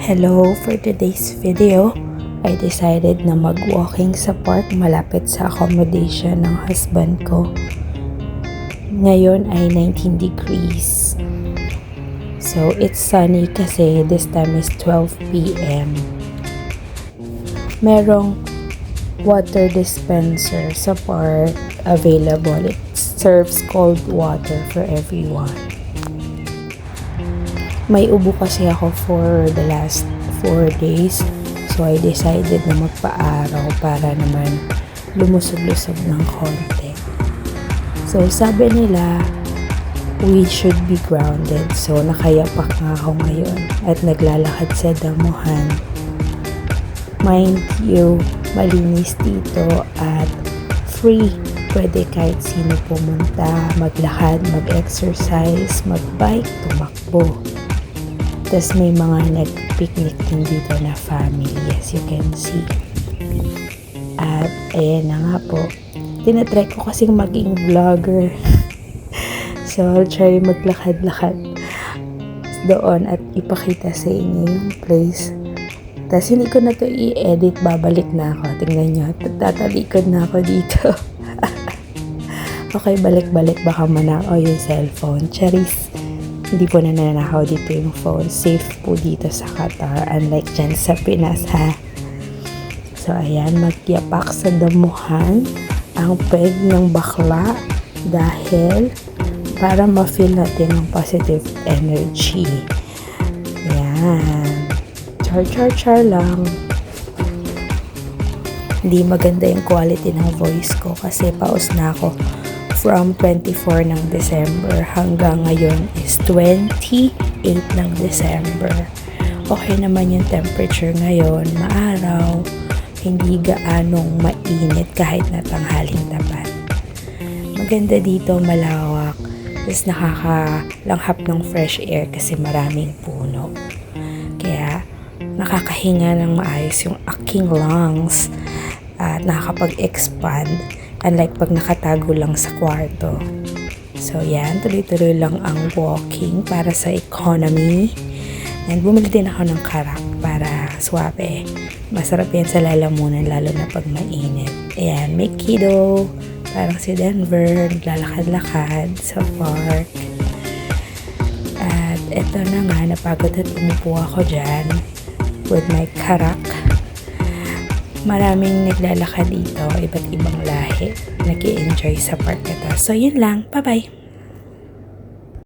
Hello, for today's video, I decided na mag-walking sa park malapit sa accommodation ng husband ko. Ngayon ay 19 degrees. So, it's sunny kasi this time is 12 p.m. Merong water dispenser sa park available. It serves cold water for everyone. May ubo kasi ako for the last 4 days. So, I decided na magpa-araw para naman lumusog-lusog ng konti. So, sabi nila, we should be grounded. So, nakayapak nga ako ngayon at naglalakad sa damuhan. Mind you, malinis dito at free. Pwede kahit sino pumunta, maglakad, mag-exercise, mag-bike, tumakbo. Tapos may mga nag-picnic din dito na family, as you can see. At ayan na nga po. Tinatry ko kasing maging vlogger. So, I'll try maglakad-lakad doon at ipakita sa inyo yung place. Tapos hindi ko na to i-edit, babalik na ako. Tingnan nyo, tatalikod na ako dito. Okay, balik-balik, baka manakaw yung cellphone. Charis. Hindi po na nanakaw dito yung phone. Safe po dito sa Qatar. Unlike dyan sa Pinas, ha? So, ayan. Magyapak sa damuhan ang peg ng bakla dahil para ma-feel natin ang positive energy. Ayan. Char lang. Hindi maganda yung quality ng voice ko kasi paus na ako. From 24 ng December hanggang ngayon is 28 ng December. Okay naman yung temperature ngayon, maaraw, hindi gaanong mainit kahit na tanghaling tapat. Maganda dito, malawak, tapos nakakalanghap ng fresh air kasi maraming puno. Kaya nakakahinga ng maayos yung aking lungs at nakakapag-expand. Unlike pag nakatago lang sa kwarto. So, yan. Tuloy-tuloy lang ang walking para sa economy. And bumili din ako ng karak para swabe. Masarap yan sa lalamunan, lalo na pag mainit. Ayan, may kiddo. Parang si Denver. Naglalakad-lakad sa park. At eto na nga, napagod at umupo ako dyan with my karak. Maraming naglalakad dito, iba't ibang lahi, nag-i-enjoy sa park na to. So, yun lang. Bye-bye!